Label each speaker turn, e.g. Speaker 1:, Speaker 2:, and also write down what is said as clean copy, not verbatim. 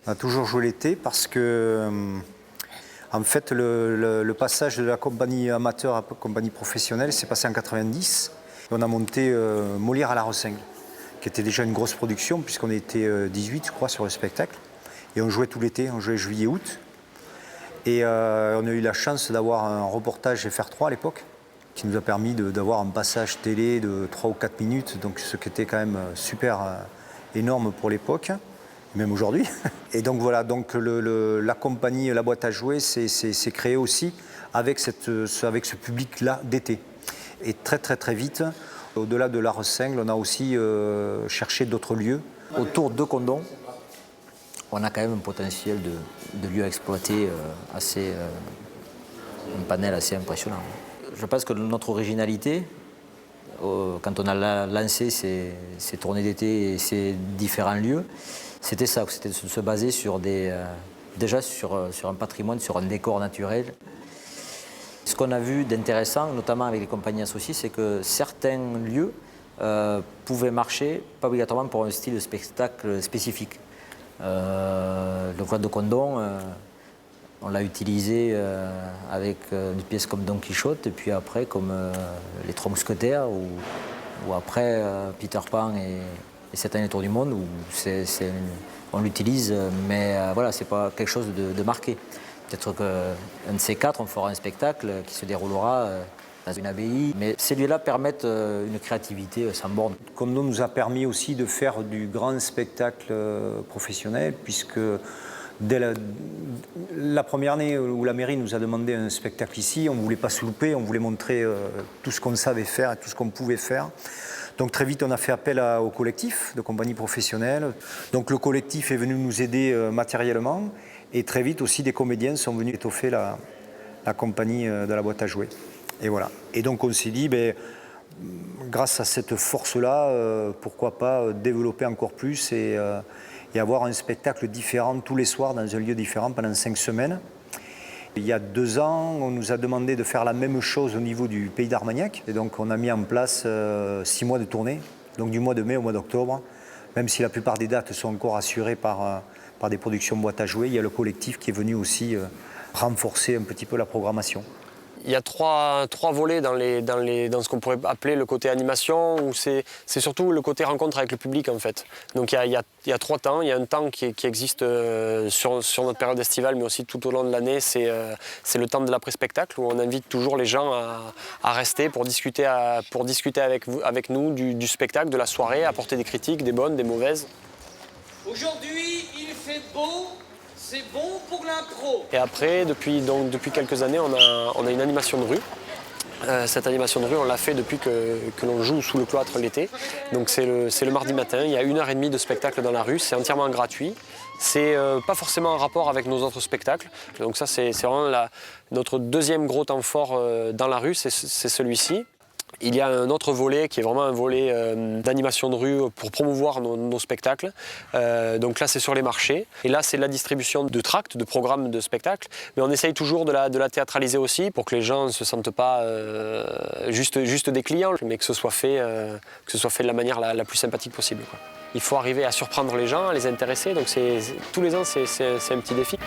Speaker 1: On a toujours joué l'été parce que, en fait, le passage de la compagnie amateur à la compagnie professionnelle s'est passé en 90. On a monté Molière à la Rossingue, qui était déjà une grosse production puisqu'on était 18, je crois, sur le spectacle. Et on jouait tout l'été, on jouait juillet-août. Et on a eu la chance d'avoir un reportage FR3 à l'époque, qui nous a permis d'avoir un passage télé de 3 ou 4 minutes, donc ce qui était quand même super énorme pour l'époque, même aujourd'hui. Et donc voilà, donc la compagnie La Boîte à Jouer s'est créée aussi avec ce public-là d'été. Et très très très vite, au-delà de la Rossingue, on a aussi cherché d'autres lieux.
Speaker 2: Autour de Condom, on a quand même un potentiel de lieux à exploiter un panel assez impressionnant. Je pense que notre originalité, quand on a lancé ces tournées d'été et ces différents lieux, c'était ça, c'était de se baser sur déjà sur un patrimoine, sur un décor naturel. Ce qu'on a vu d'intéressant, notamment avec les compagnies associées, c'est que certains lieux pouvaient marcher, pas obligatoirement pour un style de spectacle spécifique. Le Cloître de Condom, on l'a utilisé avec des pièces comme Don Quichotte, et puis après comme Les Trois Mousquetaires, ou après Peter Pan et 7 années tour du monde, où on l'utilise, mais voilà, c'est pas quelque chose de marqué. Peut-être qu'un de ces quatre, on fera un spectacle qui se déroulera dans une abbaye. Mais ces lieux-là permettent une créativité sans borne.
Speaker 1: Condom nous a permis aussi de faire du grand spectacle professionnel, puisque dès la première année où la mairie nous a demandé un spectacle ici, on ne voulait pas se louper, on voulait montrer tout ce qu'on savait faire et tout ce qu'on pouvait faire. Donc très vite, on a fait appel au collectif de compagnies professionnelles. Donc le collectif est venu nous aider matériellement. Et très vite aussi, des comédiens sont venus étoffer la compagnie de La Boîte à Jouer. Et voilà. Et donc on s'est dit, grâce à cette force-là, pourquoi pas développer encore plus et avoir un spectacle différent tous les soirs dans un lieu différent pendant 5 semaines. Il y a 2 ans, on nous a demandé de faire la même chose au niveau du Pays d'Armagnac. Et donc on a mis en place 6 mois de tournée, donc du mois de mai au mois d'octobre. Même si la plupart des dates sont encore assurées par des productions Boîte à Jouer, il y a le collectif qui est venu aussi renforcer un petit peu la programmation.
Speaker 3: Il y a trois volets dans ce qu'on pourrait appeler le côté animation, où c'est surtout le côté rencontre avec le public en fait. Donc il y a 3 temps. Il y a un temps qui existe sur notre période estivale, mais aussi tout au long de l'année, c'est le temps de l'après-spectacle, où on invite toujours les gens à rester pour discuter avec nous du spectacle, de la soirée, apporter des critiques, des bonnes, des mauvaises.
Speaker 4: Aujourd'hui, il fait beau. C'est bon pour l'impro.
Speaker 3: Et après, depuis quelques années, on a une animation de rue. Cette animation de rue, on l'a fait depuis que l'on joue sous le cloître l'été. Donc c'est le mardi matin, il y a 1h30 de spectacle dans la rue, c'est entièrement gratuit. C'est pas forcément en rapport avec nos autres spectacles. Donc ça, c'est vraiment notre deuxième gros temps fort dans la rue, c'est celui-ci. Il y a un autre volet qui est vraiment un volet d'animation de rue pour promouvoir nos spectacles. Donc là, c'est sur les marchés. Et là, c'est la distribution de tracts, de programmes de spectacles. Mais on essaye toujours de la théâtraliser aussi pour que les gens ne se sentent pas juste des clients, mais que ce soit fait de la manière la plus sympathique possible, quoi. Il faut arriver à surprendre les gens, à les intéresser. Donc tous les ans, c'est un petit défi.